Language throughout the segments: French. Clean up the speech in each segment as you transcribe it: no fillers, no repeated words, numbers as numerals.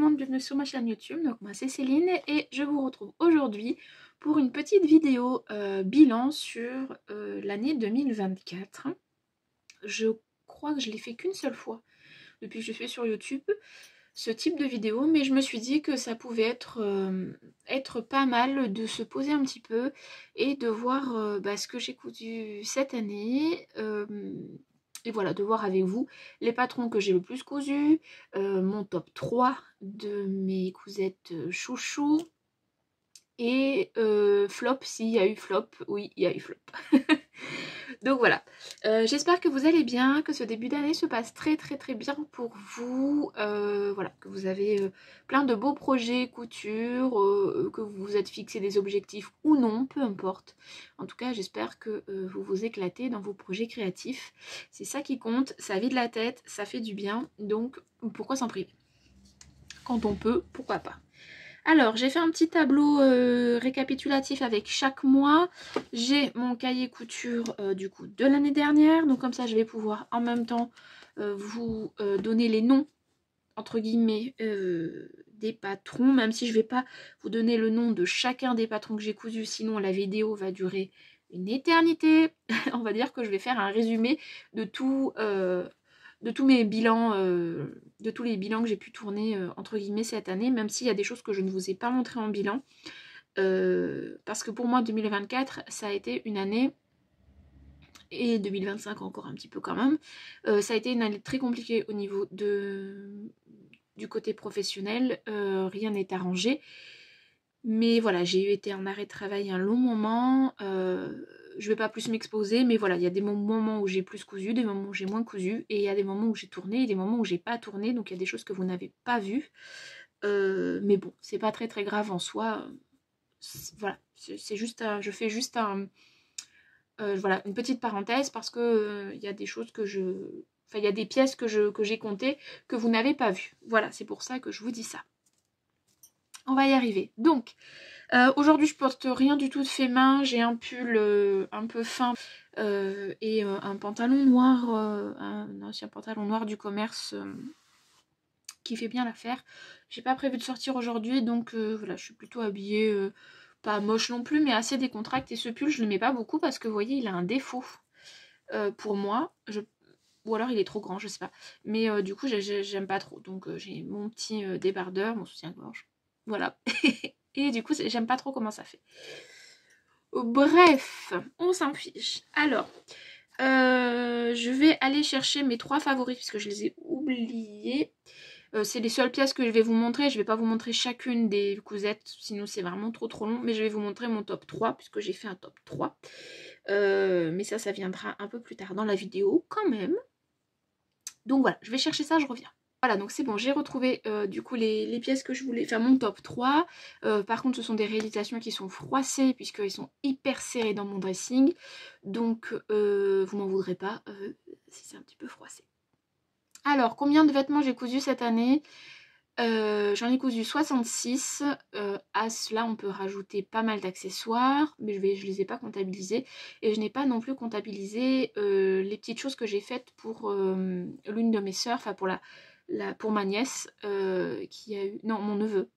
monde, bienvenue sur ma chaîne YouTube. Donc moi c'est Céline et je vous retrouve aujourd'hui pour une petite vidéo bilan sur l'année 2024. Je crois que je l'ai fait qu'une seule fois depuis que je suis sur YouTube, ce type de vidéo, mais je me suis dit que ça pouvait être pas mal de se poser un petit peu et de voir ce que j'ai cousu cette année. Et voilà, de voir avec vous les patrons que j'ai le plus cousus, mon top 3 de mes cousettes chouchou, et flop s'il y a eu flop. Oui, il y a eu flop. Donc voilà, j'espère que vous allez bien, que ce début d'année se passe très bien pour vous, voilà, que vous avez plein de beaux projets couture, que vous vous êtes fixé des objectifs ou non, peu importe. En tout cas, j'espère que vous vous éclatez dans vos projets créatifs. C'est ça qui compte, ça vide la tête, ça fait du bien, donc pourquoi s'en priver? Quand on peut, pourquoi pas? Alors, j'ai fait un petit tableau récapitulatif avec chaque mois. J'ai mon cahier couture du coup de l'année dernière. Donc comme ça, je vais pouvoir en même temps vous donner les noms, entre guillemets, des patrons. Même si je ne vais pas vous donner le nom de chacun des patrons que j'ai cousus. Sinon, la vidéo va durer une éternité. On va dire que je vais faire un résumé de tout... de tous mes bilans, de tous les bilans que j'ai pu tourner entre guillemets cette année, même s'il y a des choses que je ne vous ai pas montrées en bilan, parce que pour moi 2024 ça a été une année, et 2025 encore un petit peu quand même, ça a été une année très compliquée au niveau du côté professionnel, rien n'est arrangé. Mais voilà, j'ai été en arrêt de travail un long moment. Je vais pas plus m'exposer, mais voilà, il y a des moments où j'ai plus cousu, des moments où j'ai moins cousu, et il y a des moments où j'ai tourné et des moments où j'ai pas tourné, donc il y a des choses que vous n'avez pas vues. Mais bon, c'est pas très grave en soi. Voilà, c'est juste je fais juste voilà, une petite parenthèse parce que il y a des choses que enfin, il y a des pièces que j'ai comptées que vous n'avez pas vues. Voilà, c'est pour ça que je vous dis ça. On va y arriver. Donc, aujourd'hui, je porte rien du tout de fait main. J'ai un pull un peu fin et un pantalon noir, un ancien pantalon noir du commerce qui fait bien l'affaire. J'ai pas prévu de sortir aujourd'hui, donc voilà, je suis plutôt habillée, pas moche non plus, mais assez décontractée. Et ce pull, je le mets pas beaucoup parce que vous voyez, il a un défaut pour moi. Ou alors il est trop grand, je sais pas. Mais du coup, j'aime pas trop. Donc j'ai mon petit débardeur, mon soutien-gorge. Voilà. Et du coup, j'aime pas trop comment ça fait. Bref, on s'en fiche. Alors, je vais aller chercher mes 3 favoris puisque je les ai oubliés. C'est les seules pièces que je vais vous montrer. Je vais pas vous montrer chacune des cousettes, sinon c'est vraiment trop long. Mais je vais vous montrer mon top 3 puisque j'ai fait un top 3. Mais ça viendra un peu plus tard dans la vidéo quand même. Donc voilà, je vais chercher ça, je reviens. Voilà, donc c'est bon, j'ai retrouvé du coup les pièces que je voulais faire, mon top 3. Par contre, ce sont des réalisations qui sont froissées puisqu'ils sont hyper serrés dans mon dressing. Donc, vous m'en voudrez pas si c'est un petit peu froissé. Alors, combien de vêtements j'ai cousu cette année? J'en ai cousu 66. À cela, on peut rajouter pas mal d'accessoires, mais je les ai pas comptabilisés. Et je n'ai pas non plus comptabilisé les petites choses que j'ai faites pour l'une de mes sœurs, enfin pour ma nièce, qui a eu... Non, mon neveu.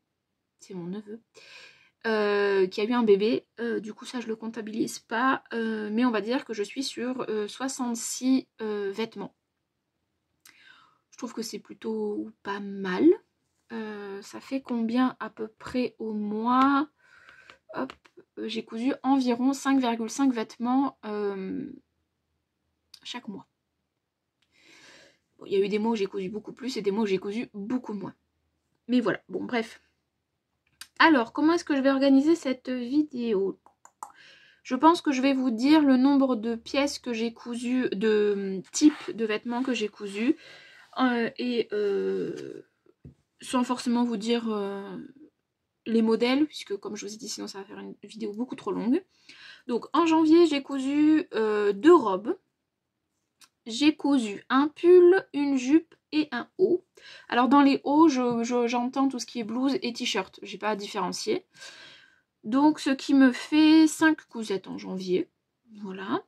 C'est mon neveu. Qui a eu un bébé. Du coup, ça, je le comptabilise pas. Mais on va dire que je suis sur 66 vêtements. Je trouve que c'est plutôt pas mal. Ça fait combien à peu près au mois? Hop, j'ai cousu environ 5,5 vêtements chaque mois. Bon, il y a eu des mois où j'ai cousu beaucoup plus et des mois où j'ai cousu beaucoup moins. Mais voilà, bon bref. Alors, comment est-ce que je vais organiser cette vidéo? Je pense que je vais vous dire le nombre de pièces que j'ai cousues, de types de vêtements que j'ai cousus. Sans forcément vous dire les modèles, puisque comme je vous ai dit, sinon ça va faire une vidéo beaucoup trop longue. Donc en janvier, j'ai cousu 2 robes. J'ai cousu un pull, une jupe et un haut. Alors dans les hauts, j'entends tout ce qui est blouse et t-shirt. J'ai pas à différencier. Donc ce qui me fait 5 cousettes en janvier. Voilà.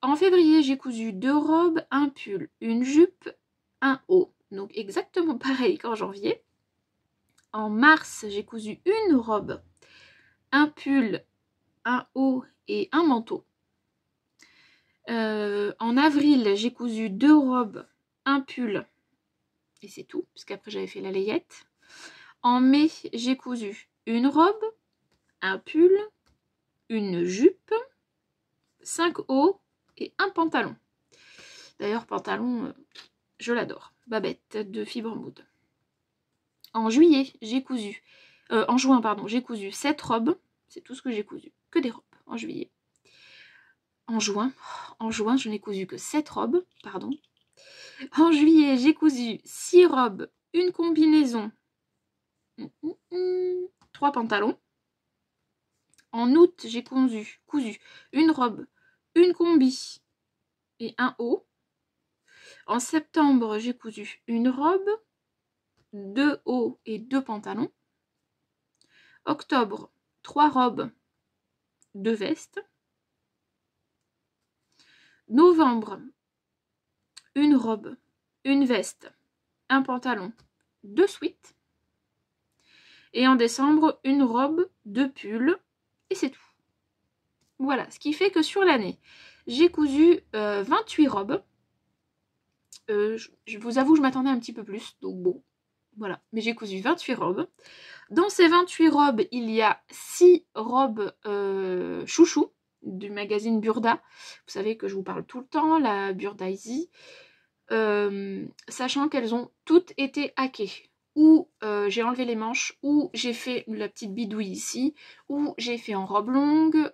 En février, j'ai cousu 2 robes, un pull, une jupe, un haut. Donc exactement pareil qu'en janvier. En mars, j'ai cousu une robe, un pull, un haut et un manteau. En avril, j'ai cousu 2 robes, un pull et c'est tout, puisqu'après j'avais fait la layette. En mai, j'ai cousu une robe, un pull, une jupe, 5 hauts et un pantalon. D'ailleurs, pantalon, je l'adore. Babette de Fibre Mood. En juillet, j'ai cousu... en juin, pardon, j'ai cousu 7 robes. C'est tout ce que j'ai cousu. Que des robes en juillet. En juin, je n'ai cousu que 7 robes, pardon. En juillet, j'ai cousu 6 robes, une combinaison, 3 pantalons. En août, j'ai cousu une robe, une combi et un haut. En septembre, j'ai cousu une robe, 2 hauts et 2 pantalons. Octobre, 3 robes, 2 vestes. Novembre, une robe, une veste, un pantalon, 2 sweats. Et en décembre, une robe, 2 pulls et c'est tout. Voilà, ce qui fait que sur l'année, j'ai cousu 28 robes. Je vous avoue, je m'attendais un petit peu plus, donc bon, voilà. Mais j'ai cousu 28 robes. Dans ces 28 robes, il y a 6 robes chouchou du magazine Burda. Vous savez que je vous parle tout le temps, la Burda Easy. Sachant qu'elles ont toutes été hackées. Ou j'ai enlevé les manches, ou j'ai fait la petite bidouille ici, ou j'ai fait en robe longue.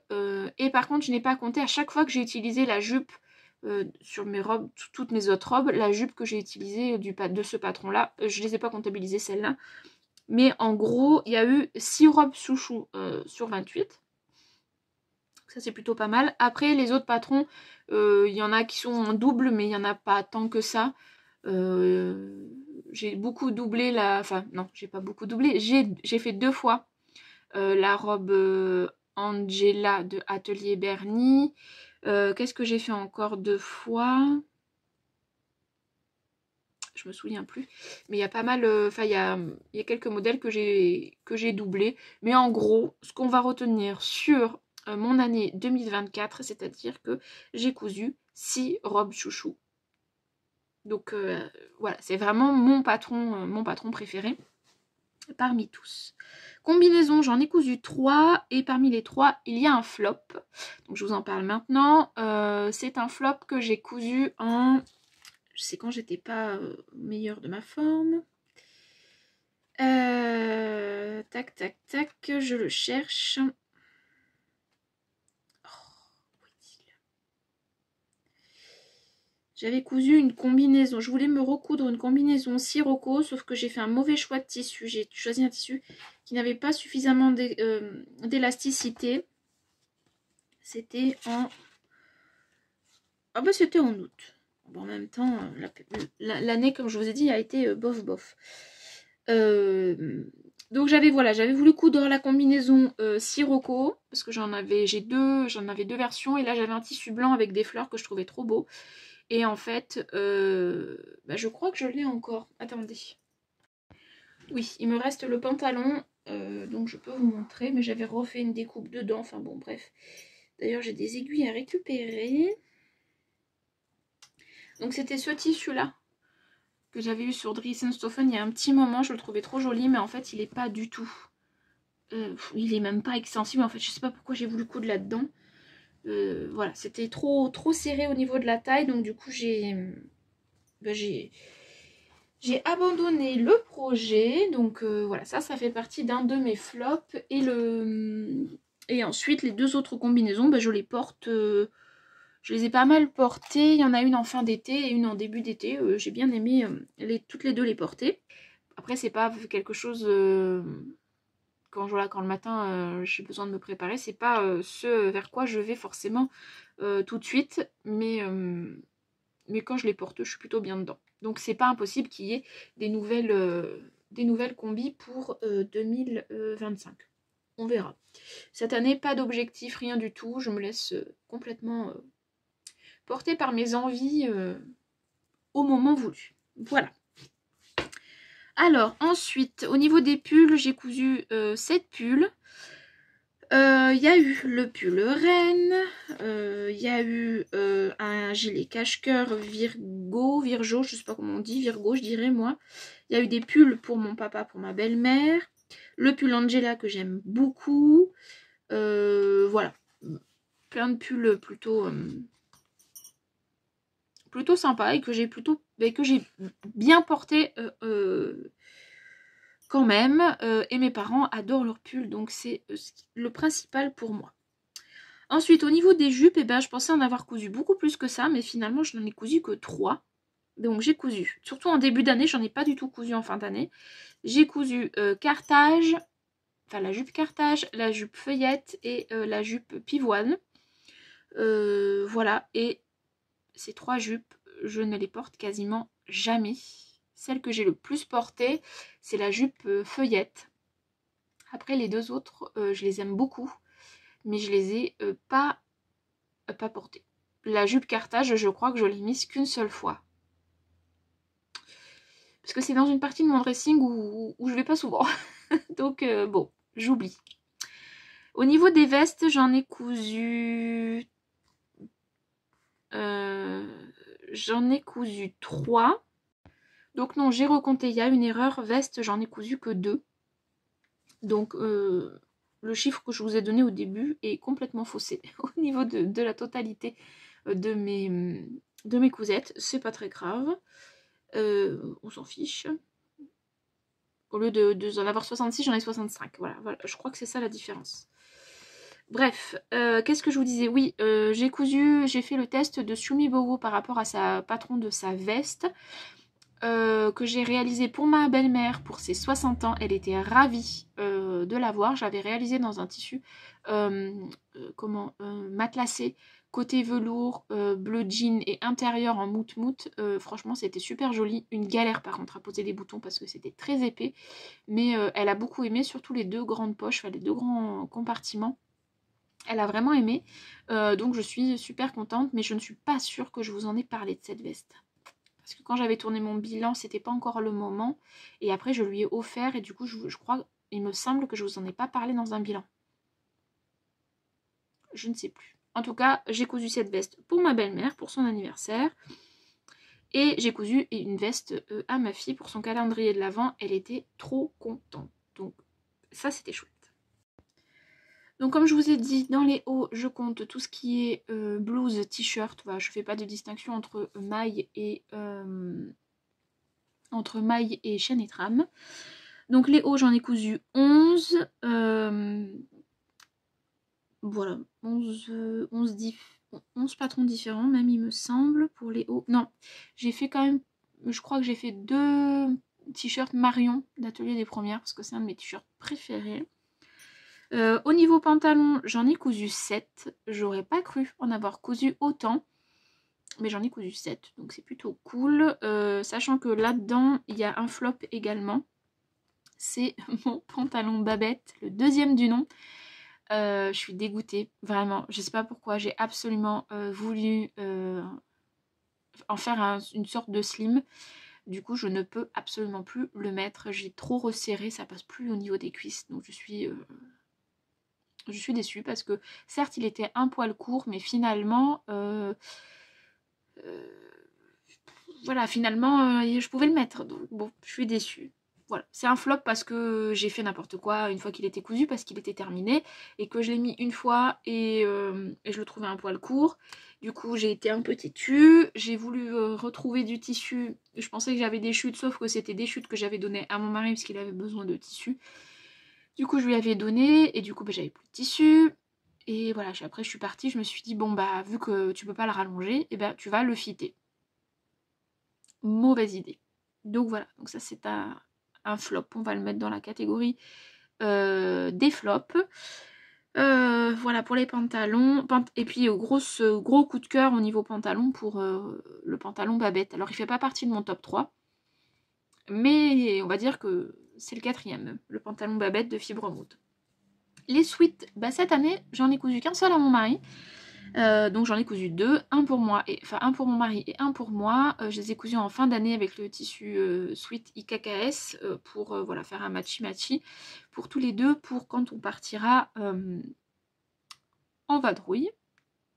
Et par contre, je n'ai pas compté à chaque fois que j'ai utilisé la jupe sur mes robes, toutes mes autres robes, la jupe que j'ai utilisée de ce patron-là, je ne les ai pas comptabilisées celles-là. Mais en gros, il y a eu 6 robes chouchou sur 28. Ça, c'est plutôt pas mal. Après, les autres patrons, il y en a qui sont en double, mais il n'y en a pas tant que ça. J'ai beaucoup doublé la... Enfin, non, j'ai pas beaucoup doublé. J'ai fait 2 fois la robe Angela de Atelier Bernie. Qu'est-ce que j'ai fait encore 2 fois? Je me souviens plus, mais il y a pas mal, enfin il y a quelques modèles que j'ai doublés, mais en gros, ce qu'on va retenir sur mon année 2024, c'est-à-dire que j'ai cousu 6 robes chouchou. Donc voilà, c'est vraiment mon patron préféré parmi tous. Combinaison, j'en ai cousu 3 et parmi les 3, il y a un flop. Donc je vous en parle maintenant. C'est un flop que j'ai cousu en... Je sais quand j'étais pas meilleure de ma forme. Tac, tac, tac, je le cherche. J'avais cousu une combinaison. Je voulais me recoudre une combinaison sirocco, sauf que j'ai fait un mauvais choix de tissu. J'ai choisi un tissu qui n'avait pas suffisamment d'élasticité. C'était en... Ah bah c'était en août. Bon, en même temps, l'année, comme je vous ai dit, a été bof bof. Donc j'avais voulu coudre la combinaison sirocco, parce que j'en avais deux versions, et là j'avais un tissu blanc avec des fleurs que je trouvais trop beau. Et en fait, je crois que je l'ai encore. Attendez. Oui, il me reste le pantalon, donc je peux vous montrer, mais j'avais refait une découpe dedans, enfin bon, bref. D'ailleurs, j'ai des aiguilles à récupérer. Donc c'était ce tissu-là que j'avais eu sur Dries & Stoffen il y a un petit moment. Je le trouvais trop joli, mais en fait, il n'est pas du tout. Il est même pas extensible, en fait. Je sais pas pourquoi j'ai voulu coudre là-dedans. Voilà, c'était trop serré au niveau de la taille, donc du coup, j'ai abandonné le projet. Donc voilà, ça fait partie d'un de mes flops. Et ensuite, les 2 autres combinaisons, je les porte... je les ai pas mal portées. Il y en a une en fin d'été et une en début d'été. J'ai bien aimé toutes les 2 les porter. Après, c'est pas quelque chose... quand le matin j'ai besoin de me préparer, c'est pas ce vers quoi je vais forcément tout de suite. Mais quand je les porte, je suis plutôt bien dedans. Donc c'est pas impossible qu'il y ait des nouvelles combis pour 2025. On verra. Cette année, pas d'objectif, rien du tout. Je me laisse complètement porter par mes envies au moment voulu. Voilà. Alors, ensuite, au niveau des pulls, j'ai cousu 7 pulls. Il y a eu le pull reine, il y a eu un gilet cache-cœur Virgo, je sais pas comment on dit, Virgo je dirais moi. Il y a eu des pulls pour mon papa, pour ma belle-mère. Le pull Angela que j'aime beaucoup. Voilà. Plein de pulls plutôt sympas et que j'ai bien porté quand même. Et mes parents adorent leurs pulls, donc c'est le principal pour moi. Ensuite, au niveau des jupes, eh ben, je pensais en avoir cousu beaucoup plus que ça, mais finalement, je n'en ai cousu que 3. Donc j'ai cousu, surtout en début d'année, j'en ai pas du tout cousu en fin d'année. J'ai cousu cartage, enfin la jupe cartage, la jupe feuillette et la jupe pivoine. Voilà, et ces 3 jupes, je ne les porte quasiment jamais. Celle que j'ai le plus portée, c'est la jupe feuillette. Après les 2 autres, je les aime beaucoup, mais je les ai pas portées. La jupe cartage, je crois que je l'ai mise qu'une seule fois. Parce que c'est dans une partie de mon dressing où je vais pas souvent. Donc bon, j'oublie. Au niveau des vestes, j'en ai cousu... j'en ai cousu 3. Donc non, j'ai recompté, il y a une erreur. Veste, j'en ai cousu que 2. Donc le chiffre que je vous ai donné au début est complètement faussé au niveau de la totalité de mes cousettes. C'est pas très grave. On s'en fiche. Au lieu d'en avoir 66, j'en ai 65. Voilà, je crois que c'est ça la différence. Bref, qu'est-ce que je vous disais? Oui, j'ai fait le test de Shumi Bowo par rapport à sa patron de sa veste. Que j'ai réalisé pour ma belle-mère pour ses 60 ans. Elle était ravie de l'avoir. J'avais réalisé dans un tissu matelassé, côté velours, bleu jean et intérieur en mout-mout. Franchement, c'était super joli. Une galère par contre à poser les boutons parce que c'était très épais. Mais elle a beaucoup aimé, surtout les 2 grandes poches, enfin les 2 grands compartiments. Elle a vraiment aimé. Donc je suis super contente, mais je ne suis pas sûre que je vous en ai parlé de cette veste. Parce que quand j'avais tourné mon bilan, c'était pas encore le moment. Et après, je lui ai offert. Et du coup, je crois, il me semble que je vous en ai pas parlé dans un bilan. Je ne sais plus. En tout cas, j'ai cousu cette veste pour ma belle-mère, pour son anniversaire. Et j'ai cousu une veste à ma fille pour son calendrier de l'Avent. Elle était trop contente. Donc, ça, c'était chouette. Donc comme je vous ai dit, dans les hauts, je compte tout ce qui est blouse, t-shirt. Voilà, je ne fais pas de distinction entre maille et chaîne et trame. Donc les hauts, j'en ai cousu 11. Voilà, 11 patrons différents, même il me semble, pour les hauts. Non, j'ai fait quand même, je crois que j'ai fait 2 t-shirts Marion d'Atelier des Premières, parce que c'est un de mes t-shirts préférés. Au niveau pantalon, j'en ai cousu 7. J'aurais pas cru en avoir cousu autant. Mais j'en ai cousu 7. Donc c'est plutôt cool. Sachant que là-dedans, il y a un flop également. C'est mon pantalon Babette, le 2e du nom. Je suis dégoûtée, vraiment. Je sais pas pourquoi. J'ai absolument voulu en faire une sorte de slim. Du coup, je ne peux absolument plus le mettre. J'ai trop resserré, ça passe plus au niveau des cuisses. Donc je suis déçue parce que certes il était un poil court, mais finalement voilà, finalement je pouvais le mettre, donc bon, je suis déçue. Voilà, c'est un flop parce que j'ai fait n'importe quoi une fois qu'il était cousu, parce qu'il était terminé et que je l'ai mis une fois et je le trouvais un poil court. Du coup j'ai été un peu têtue, j'ai voulu retrouver du tissu. Je pensais que j'avais des chutes, sauf que c'était des chutes que j'avais données à mon mari parce qu'il avait besoin de tissu. Du coup, je lui avais donné et du coup, j'avais plus de tissu. Et voilà, après, je suis partie. Je me suis dit, bon, bah, vu que tu peux pas le rallonger, et ben, tu vas le fitter. Mauvaise idée. Donc voilà, donc ça, c'est un flop. On va le mettre dans la catégorie des flops. Voilà pour les pantalons. Et puis, gros coup de cœur au niveau pantalon pour le pantalon Babette. Alors, il fait pas partie de mon top 3. Mais on va dire que c'est le 4e, le pantalon Babette de fibre mousse. Les sweats, bah cette année, j'en ai cousu qu'un seul à mon mari. Donc j'en ai cousu deux, un pour moi, un pour mon mari et un pour moi. Je les ai cousus en fin d'année avec le tissu Sweet IKKS pour voilà, faire un matchy-matchy pour tous les deux pour quand on partira en vadrouille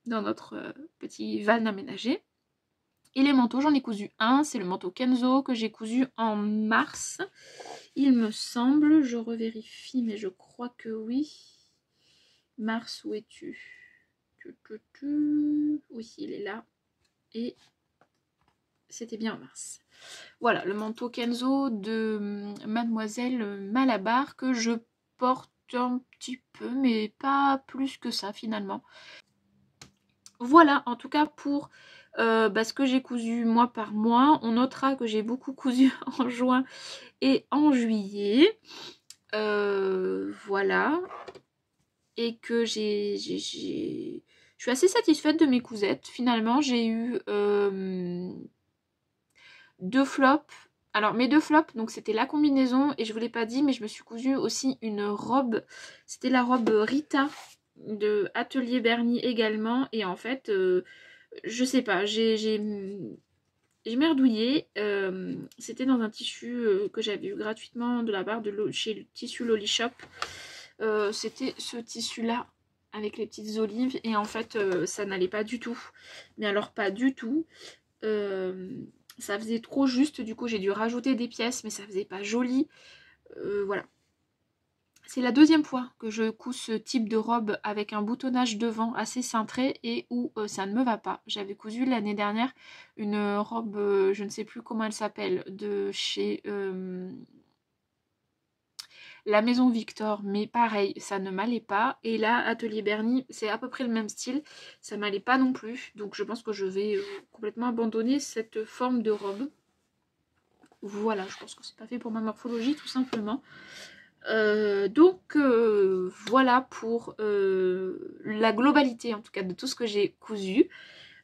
dans notre petit van aménagé. Et les manteaux, j'en ai cousu un, c'est le manteau Kenzo que j'ai cousu en mars. Il me semble, je revérifie, mais je crois que oui. Mars, où es-tu? Oui, il est là. Et c'était bien en mars. Voilà, le manteau Kenzo de Mademoiselle Malabar que je porte un petit peu, mais pas plus que ça finalement. Voilà, en tout cas pour ce que j'ai cousu mois par mois. On notera que j'ai beaucoup cousu en juin et en juillet. Voilà. Et que je suis assez satisfaite de mes cousettes. Finalement, j'ai eu deux flops. Alors mes deux flops, donc c'était la combinaison et je vous l'ai pas dit, mais je me suis cousu aussi une robe. C'était la robe Rita de Atelier Bernie également. Et en fait, je sais pas, j'ai merdouillé. C'était dans un tissu que j'avais eu gratuitement de la part de chez le tissu Loli Shop. C'était ce tissu là avec les petites olives et en fait ça n'allait pas du tout, mais alors pas du tout. Ça faisait trop juste, du coup j'ai dû rajouter des pièces mais ça faisait pas joli. Voilà, c'est la deuxième fois que je couds ce type de robe avec un boutonnage devant assez cintré et où ça ne me va pas. J'avais cousu l'année dernière une robe, je ne sais plus comment elle s'appelle, de chez la Maison Victor, mais pareil, ça ne m'allait pas. Et là, Atelier Bernie, c'est à peu près le même style, ça m'allait pas non plus. Donc je pense que je vais complètement abandonner cette forme de robe. Voilà, je pense que c'est pas fait pour ma morphologie tout simplement. Voilà pour la globalité en tout cas de tout ce que j'ai cousu.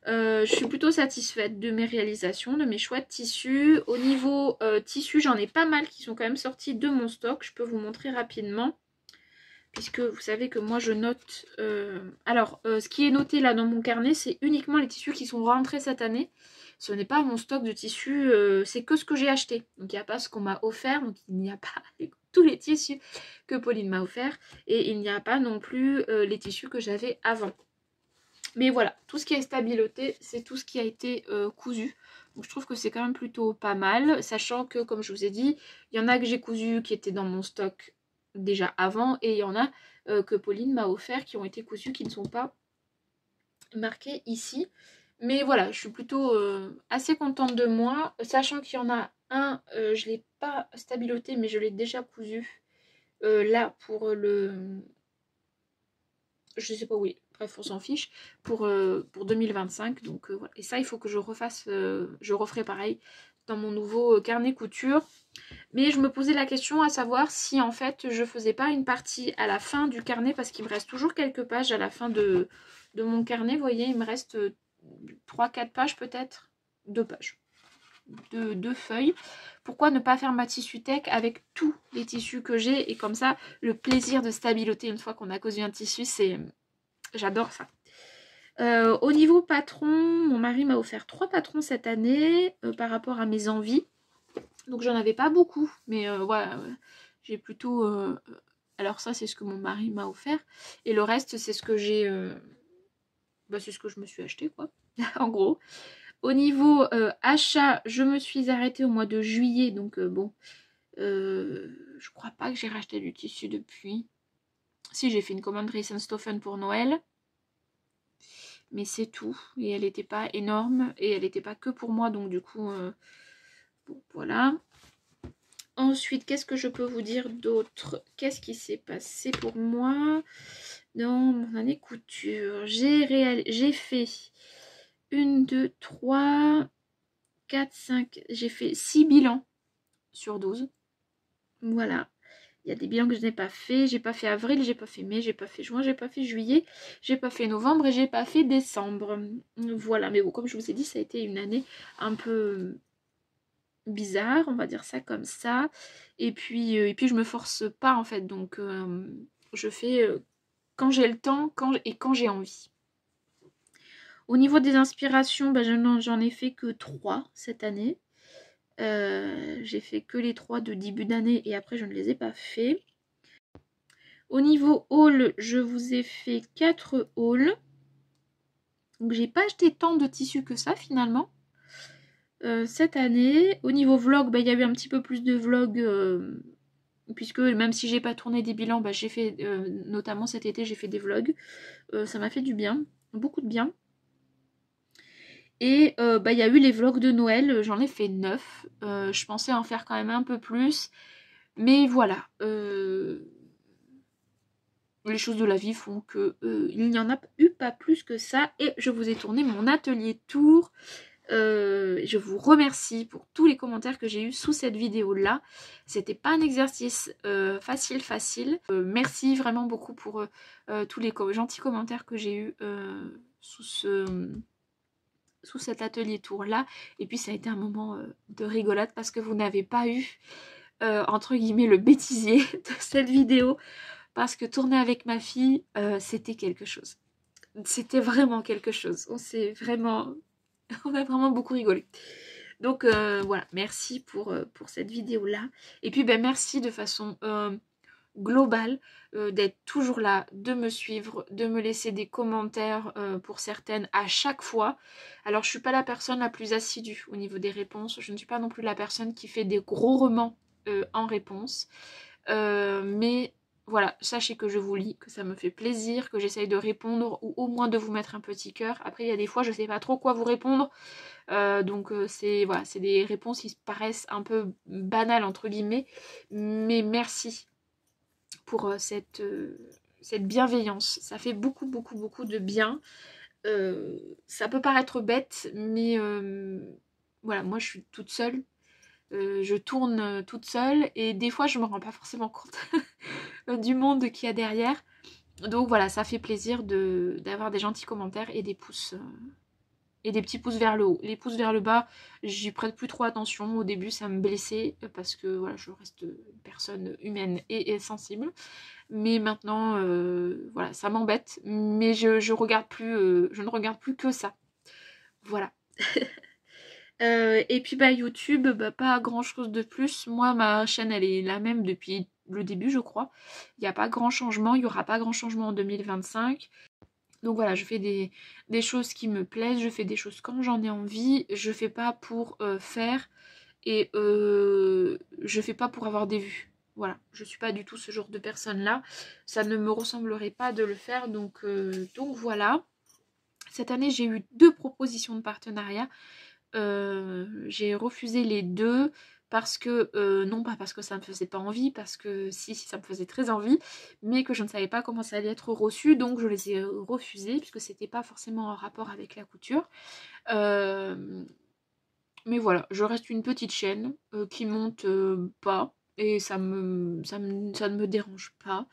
Je suis plutôt satisfaite de mes réalisations, de mes choix de tissus. Au niveau tissu, j'en ai pas mal qui sont quand même sortis de mon stock. Je peux vous montrer rapidement. Puisque vous savez que moi je note... ce qui est noté là dans mon carnet, c'est uniquement les tissus qui sont rentrés cette année. Ce n'est pas mon stock de tissus, c'est que ce que j'ai acheté. Donc il n'y a pas ce qu'on m'a offert, donc il n'y a pas tous les tissus que Pauline m'a offert. Et il n'y a pas non plus les tissus que j'avais avant. Mais voilà, tout ce qui est stabiloté, c'est tout ce qui a été cousu. Donc je trouve que c'est quand même plutôt pas mal. Sachant que, comme je vous ai dit, il y en a que j'ai cousu qui étaient dans mon stock déjà avant. Et il y en a que Pauline m'a offert qui ont été cousus, qui ne sont pas marqués ici. Mais voilà, je suis plutôt assez contente de moi. Sachant qu'il y en a un, je ne l'ai pas stabiloté, mais je l'ai déjà cousu. Là, pour le... Je sais pas où il... Bref, on s'en fiche, pour 2025. Donc voilà. Et ça, il faut que je refasse, je referai pareil dans mon nouveau carnet couture. Mais je me posais la question à savoir si en fait je faisais pas une partie à la fin du carnet, parce qu'il me reste toujours quelques pages à la fin de mon carnet. Vous voyez, il me reste 3-4 pages peut-être, 2 pages. Deux feuilles. Pourquoi ne pas faire ma tissu tech avec tous les tissus que j'ai, et comme ça, le plaisir de stabiloter une fois qu'on a cousu un tissu, c'est... J'adore ça. Au niveau patron, mon mari m'a offert 3 patrons cette année par rapport à mes envies. Donc j'en avais pas beaucoup, mais voilà, j'ai plutôt... alors ça, c'est ce que mon mari m'a offert. Et le reste, c'est ce que j'ai... c'est ce que je me suis acheté, quoi, en gros. Au niveau achat, je me suis arrêtée au mois de juillet, donc je crois pas que j'ai racheté du tissu depuis. Si, j'ai fait une commande Riesen-Stoffen pour Noël. Mais c'est tout. Et elle n'était pas énorme. Et elle n'était pas que pour moi. Donc du coup, bon, voilà. Ensuite, qu'est-ce que je peux vous dire d'autre? Qu'est-ce qui s'est passé pour moi dans mon année couture? J'ai fait 1, 2, 3, 4, 5. J'ai fait 6 bilans sur 12. Voilà. Il y a des bilans que je n'ai pas fait. J'ai pas fait avril, j'ai pas fait mai, j'ai pas fait juin, j'ai pas fait juillet, j'ai pas fait novembre et j'ai pas fait décembre. Voilà, mais bon, comme je vous ai dit, ça a été une année un peu bizarre, on va dire ça comme ça. Et puis je me force pas en fait, donc je fais quand j'ai le temps et quand j'ai envie. Au niveau des inspirations, bah, j'en ai fait que 3 cette année. J'ai fait que les 3 de début d'année et après je ne les ai pas fait. Au niveau haul, je vous ai fait 4 hauls. Donc j'ai pas acheté tant de tissus que ça finalement. Cette année, au niveau vlog, bah, il y avait un petit peu plus de vlog puisque même si j'ai pas tourné des bilans, bah, j'ai fait notamment cet été j'ai fait des vlogs. Ça m'a fait du bien, beaucoup de bien. Et bah, il y a eu les vlogs de Noël, j'en ai fait 9. Je pensais en faire quand même un peu plus. Mais voilà. Les choses de la vie font que il n'y en a eu pas plus que ça. Et je vous ai tourné mon atelier tour. Je vous remercie pour tous les commentaires que j'ai eu sous cette vidéo là. C'était pas un exercice facile. Merci vraiment beaucoup pour tous les gentils commentaires que j'ai eu sous cet atelier tour là. Et puis ça a été un moment de rigolade parce que vous n'avez pas eu entre guillemets le bêtisier de cette vidéo, parce que tourner avec ma fille c'était quelque chose. C'était vraiment quelque chose. On a vraiment beaucoup rigolé. Donc voilà, merci pour cette vidéo là. Et puis ben merci de façon globale d'être toujours là, de me suivre, de me laisser des commentaires pour certaines à chaque fois. Alors je suis pas la personne la plus assidue au niveau des réponses, je ne suis pas non plus la personne qui fait des gros romans en réponse, mais voilà, sachez que je vous lis, que ça me fait plaisir, que j'essaye de répondre ou au moins de vous mettre un petit cœur. Après il y a des fois je sais pas trop quoi vous répondre, donc c'est voilà, c'est des réponses qui paraissent un peu banales entre guillemets, mais merci pour cette bienveillance. Ça fait beaucoup de bien. Ça peut paraître bête, mais voilà, moi je suis toute seule. Je tourne toute seule et des fois je me rends pas forcément compte du monde qu'il y a derrière. Donc voilà, ça fait plaisir d'avoir des gentils commentaires et des pouces et des petits pouces vers le haut. Les pouces vers le bas, j'y prête plus trop attention. Au début, ça me blessait parce que voilà, je reste une personne humaine et sensible. Mais maintenant, voilà, ça m'embête. Mais je regarde plus, je ne regarde plus que ça. Voilà. Et puis bah YouTube, bah, pas grand chose de plus. Moi, ma chaîne, elle est la même depuis le début, je crois. Il n'y a pas grand changement. Il n'y aura pas grand changement en 2025. Donc voilà, je fais des choses qui me plaisent, je fais des choses quand j'en ai envie, je fais pas pour faire et je fais pas pour avoir des vues. Voilà, je suis pas du tout ce genre de personne là, ça ne me ressemblerait pas de le faire, donc voilà. Cette année j'ai eu 2 propositions de partenariat, j'ai refusé les 2 parce que, non pas parce que ça me faisait pas envie, parce que si ça me faisait très envie, mais que je ne savais pas comment ça allait être reçu, donc je les ai refusés, puisque c'était pas forcément en rapport avec la couture. Mais voilà, je reste une petite chaîne qui monte pas, et ça ne me dérange pas.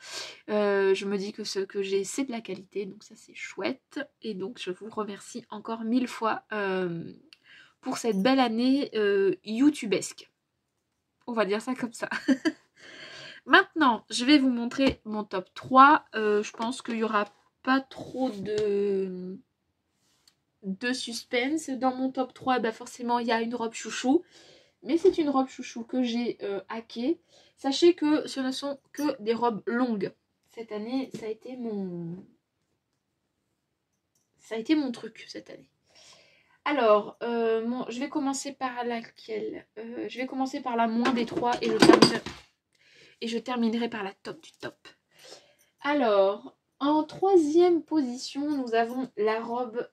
Je me dis que ce que j'ai c'est de la qualité, donc ça c'est chouette, et donc je vous remercie encore 1000 fois pour cette belle année youtubesque. On va dire ça comme ça. Maintenant, je vais vous montrer mon top 3. Je pense qu'il n'y aura pas trop de suspense. Dans mon top 3, bah forcément, il y a une robe chouchou. Mais c'est une robe chouchou que j'ai hackée. Sachez que ce ne sont que des robes longues. Cette année, ça a été mon truc cette année. Alors, je vais commencer par laquelle je vais commencer par la moins des 3 et je terminerai par la top du top. Alors, en 3e position, nous avons la robe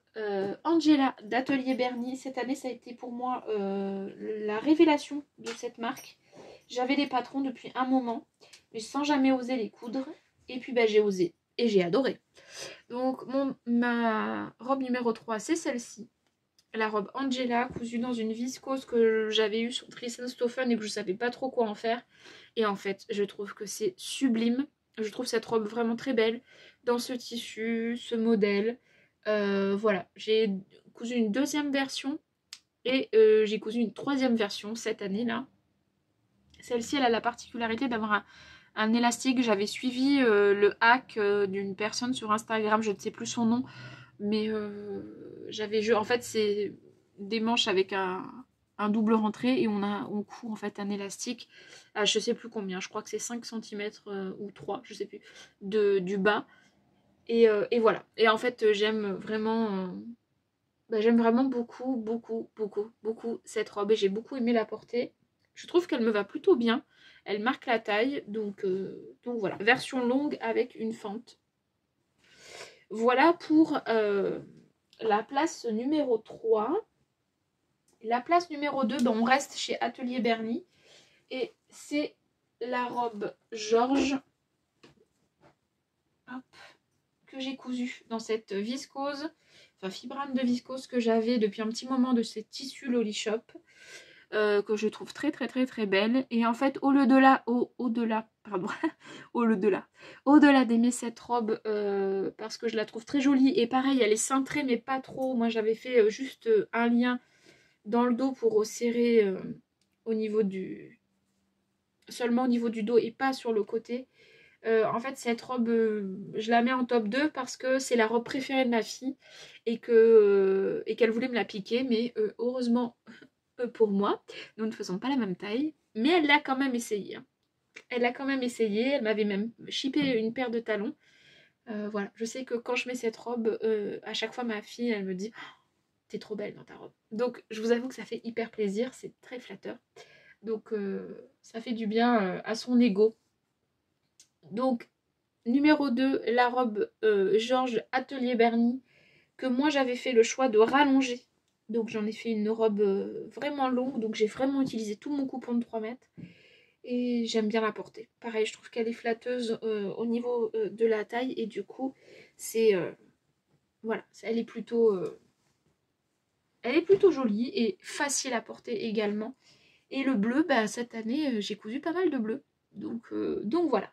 Angela d'Atelier Berny. Cette année, ça a été pour moi la révélation de cette marque. J'avais les patrons depuis un moment, mais sans jamais oser les coudre. Et puis, bah, j'ai osé et j'ai adoré. Donc, ma robe numéro 3, c'est celle-ci. La robe Angela, cousue dans une viscose que j'avais eue sur Tristan Stoffen et que je savais pas trop quoi en faire. Et en fait, je trouve que c'est sublime. Je trouve cette robe vraiment très belle dans ce tissu, ce modèle. Voilà, j'ai cousu une 2e version et j'ai cousu une 3e version cette année-là. Celle-ci, elle a la particularité d'avoir un élastique. J'avais suivi le hack d'une personne sur Instagram, je ne sais plus son nom, Mais en fait, c'est des manches avec un double rentré et on coud en fait un élastique à je sais plus combien, je crois que c'est 5 centimètres ou 3, je sais plus, du bas. Et voilà. Et en fait, j'aime vraiment beaucoup, beaucoup, beaucoup, beaucoup cette robe et j'ai beaucoup aimé la porter. Je trouve qu'elle me va plutôt bien. Elle marque la taille, donc voilà. Version longue avec une fente. Voilà pour la place numéro 3. La place numéro 2, ben on reste chez Atelier Berny. Et c'est la robe Georges que j'ai cousue dans cette viscose, enfin fibrane de viscose que j'avais depuis un petit moment de ces tissus Loli Shop. Que je trouve très très très très belle. Et en fait, au-delà d'aimer cette robe parce que je la trouve très jolie et pareil, elle est cintrée mais pas trop. Moi, j'avais fait juste un lien dans le dos pour resserrer au niveau seulement au niveau du dos et pas sur le côté. En fait, cette robe, je la mets en top 2 parce que c'est la robe préférée de ma fille et qu'elle voulait me la piquer, mais heureusement pour moi, nous ne faisons pas la même taille, mais elle l'a quand même essayé. Hein. Elle a quand même essayé, elle m'avait même shippé une paire de talons. Voilà, je sais que quand je mets cette robe, à chaque fois ma fille, elle me dit oh, t'es trop belle dans ta robe. Donc je vous avoue que ça fait hyper plaisir, c'est très flatteur. Donc ça fait du bien à son ego. Donc numéro 2, la robe Georges Atelier Berny, que moi j'avais fait le choix de rallonger. Donc j'en ai fait une robe vraiment longue, donc j'ai vraiment utilisé tout mon coupon de 3 mètres. Et j'aime bien la porter. Pareil, je trouve qu'elle est flatteuse au niveau de la taille et du coup, c'est voilà, elle est plutôt jolie et facile à porter également. Et le bleu, bah, cette année, j'ai cousu pas mal de bleu. Donc voilà.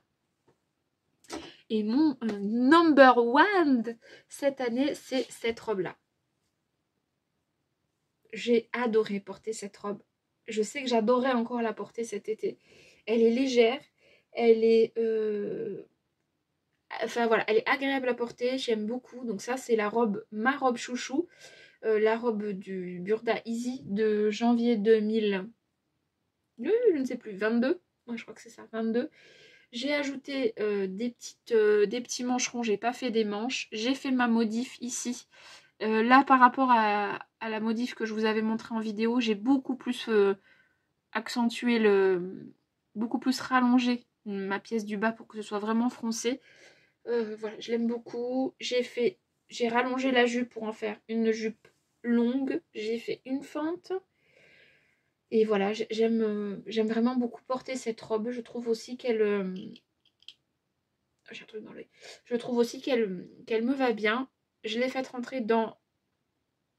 Et mon number one cette année, c'est cette robe-là. J'ai adoré porter cette robe. Je sais que j'adorerais encore la porter cet été. Elle est légère, elle est enfin voilà, elle est agréable à porter, j'aime beaucoup. Donc ça, c'est ma robe chouchou, la robe du Burda Easy de janvier 2000, je ne sais plus, 22. Moi, je crois que c'est ça, 22. J'ai ajouté des petits mancherons, j'ai pas fait des manches. J'ai fait ma modif ici. Là, par rapport à la modif que je vous avais montré en vidéo, j'ai beaucoup plus accentué beaucoup plus rallongé ma pièce du bas pour que ce soit vraiment froncé. Voilà, je l'aime beaucoup. J'ai rallongé la jupe pour en faire une jupe longue. J'ai fait une fente. Et voilà, j'aime vraiment beaucoup porter cette robe. Je trouve aussi qu'elle... j'ai un truc dans l'œil. Je trouve aussi qu'elle me va bien. Je l'ai faite rentrer dans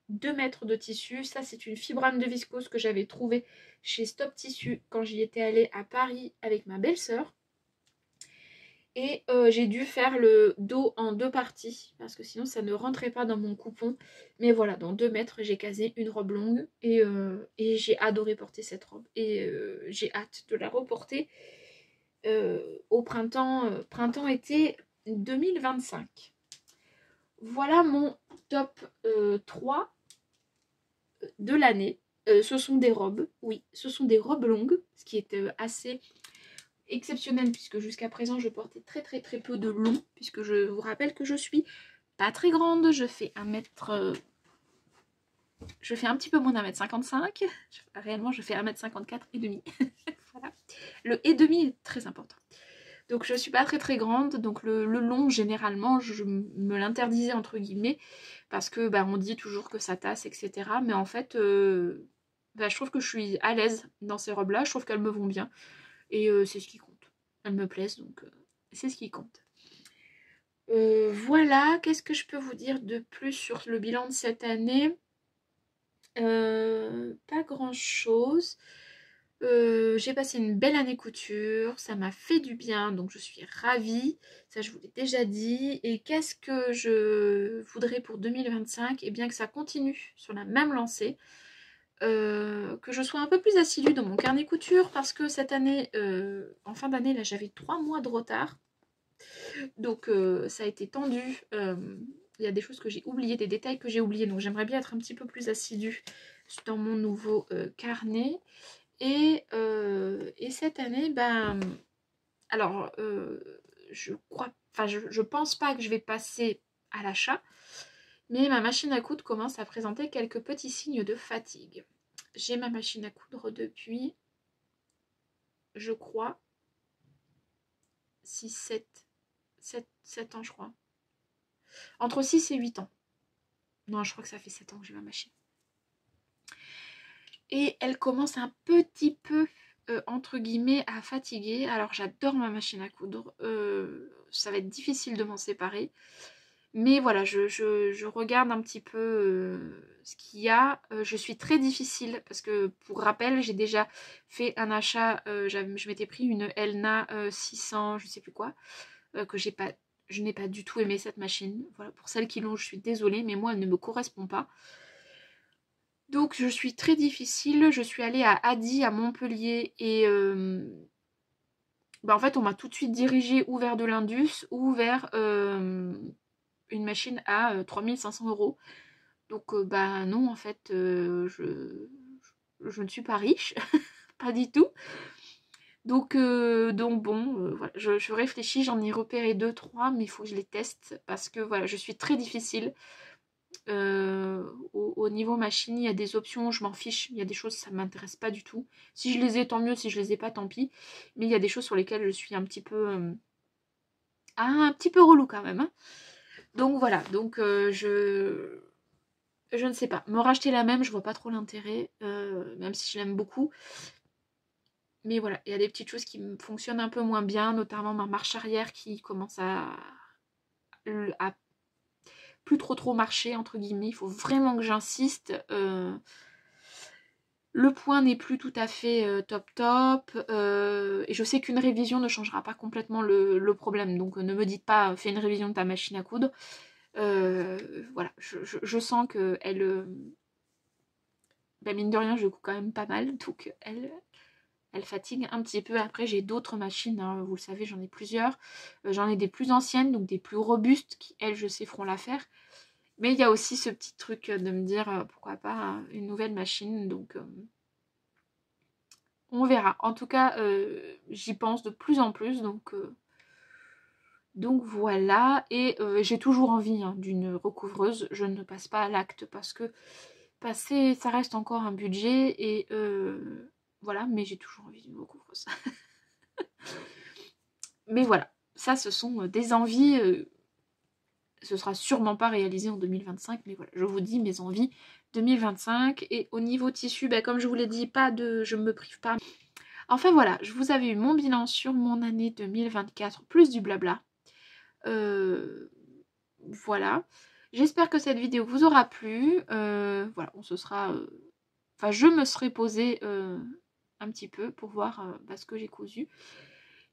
2 mètres de tissu. Ça, c'est une fibrane de viscose que j'avais trouvée chez Stop Tissu quand j'y étais allée à Paris avec ma belle-sœur. Et j'ai dû faire le dos en 2 parties parce que sinon ça ne rentrait pas dans mon coupon. Mais voilà, dans 2 mètres, j'ai casé une robe longue et j'ai adoré porter cette robe. Et j'ai hâte de la reporter au printemps-été 2025. Voilà mon top 3 de l'année. Ce sont des robes, oui, ce sont des robes longues, ce qui est assez exceptionnel puisque jusqu'à présent je portais très très très peu de long, puisque je vous rappelle que je suis pas très grande, je fais je fais un petit peu moins d'1m55, réellement je fais 1m54 et demi. Voilà. Le et demi est très important. Donc je suis pas très très grande, donc le long généralement je me l'interdisais entre guillemets, parce que bah, on dit toujours que ça tasse, etc. Mais en fait, bah, je trouve que je suis à l'aise dans ces robes là, je trouve qu'elles me vont bien. Et c'est ce qui compte. Elles me plaisent, donc c'est ce qui compte. Voilà, qu'est-ce que je peux vous dire de plus sur le bilan de cette année? Pas grand-chose. J'ai passé une belle année couture, ça m'a fait du bien, donc je suis ravie. Ça, je vous l'ai déjà dit. Et qu'est-ce que je voudrais pour 2025? Eh bien que ça continue sur la même lancée. Que je sois un peu plus assidue dans mon carnet couture parce que cette année, en fin d'année, là j'avais 3 mois de retard. Donc ça a été tendu il y a des choses que j'ai oubliées, des détails que j'ai oubliés. Donc j'aimerais bien être un petit peu plus assidue dans mon nouveau carnet. Et cette année, ben, alors, je crois, enfin, je pense pas que je vais passer à l'achat, mais ma machine à coudre commence à présenter quelques petits signes de fatigue. J'ai ma machine à coudre depuis, je crois, 6, 7 ans, je crois. Entre 6 et 8 ans. Non, je crois que ça fait 7 ans que j'ai ma machine. Et elle commence un petit peu, entre guillemets, à fatiguer. Alors j'adore ma machine à coudre. Ça va être difficile de m'en séparer. Mais voilà, je regarde un petit peu ce qu'il y a. Je suis très difficile parce que, pour rappel, j'ai déjà fait un achat. Je m'étais pris une Elna 600, je sais plus quoi, que je n'ai pas du tout aimé cette machine. Voilà, pour celles qui l'ont, je suis désolée, mais moi, elle ne me correspond pas. Donc je suis très difficile, je suis allée à Adi à Montpellier et en fait on m'a tout de suite dirigée ou vers de l'Indus ou vers une machine à 3500 €. Donc bah non en fait je ne suis pas riche, pas du tout. Donc bon, voilà, je réfléchis, j'en ai repéré 2-3 mais il faut que je les teste parce que voilà, je suis très difficile. Au niveau machine, il y a des options, je m'en fiche. Il y a des choses, ça ne m'intéresse pas du tout. Si je les ai, tant mieux. Si je les ai pas, tant pis. Mais il y a des choses sur lesquelles je suis un petit peu relou quand même. Hein. Donc voilà. Donc je ne sais pas. Me racheter la même, je vois pas trop l'intérêt. Même si je l'aime beaucoup. Mais voilà, il y a des petites choses qui me fonctionnent un peu moins bien, notamment ma marche arrière qui commence à plus trop marcher entre guillemets. Il faut vraiment que j'insiste. Le point n'est plus tout à fait top. Et je sais qu'une révision ne changera pas complètement le problème. Donc ne me dites pas fais une révision de ta machine à coudre. Voilà, je sens que elle, mine de rien, je couds quand même pas mal. Donc elle fatigue un petit peu. Après j'ai d'autres machines, hein, vous le savez, j'en ai plusieurs. J'en ai des plus anciennes, donc des plus robustes, qui elles je sais feront l'affaire. Mais il y a aussi ce petit truc de me dire pourquoi pas une nouvelle machine. Donc on verra. En tout cas, j'y pense de plus en plus. Donc voilà. Et j'ai toujours envie d'une recouvreuse. Je ne passe pas à l'acte parce que passer, ça reste encore un budget. Et voilà, mais j'ai toujours envie d'une recouvreuse. Mais voilà, ça ce sont des envies. Ce sera sûrement pas réalisé en 2025. Mais voilà, je vous dis mes envies 2025. Et au niveau tissu, comme je vous l'ai dit, je me prive pas. Enfin voilà, je vous avais eu mon bilan sur mon année 2024, plus du blabla. Voilà. J'espère que cette vidéo vous aura plu. Voilà, on se sera... Enfin, je me serai posée un petit peu pour voir ce que j'ai cousu.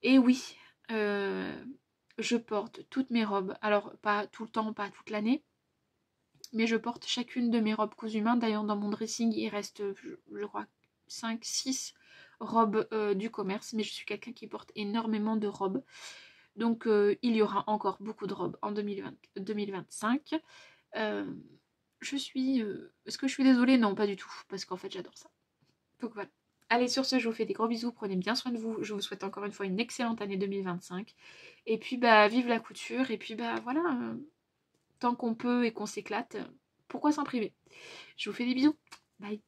Et oui, je porte toutes mes robes. Alors, pas tout le temps, pas toute l'année. Mais je porte chacune de mes robes cousues main. D'ailleurs, dans mon dressing, il reste, je crois, 5-6 robes du commerce. Mais je suis quelqu'un qui porte énormément de robes. Donc, il y aura encore beaucoup de robes en 2025. Est-ce que je suis désolée? Non, pas du tout. Parce qu'en fait, j'adore ça. Donc voilà. Allez, sur ce, je vous fais des gros bisous. Prenez bien soin de vous. Je vous souhaite encore une fois une excellente année 2025. Et puis, vive la couture. Et puis, voilà. Tant qu'on peut et qu'on s'éclate, pourquoi s'en priver? Je vous fais des bisous. Bye.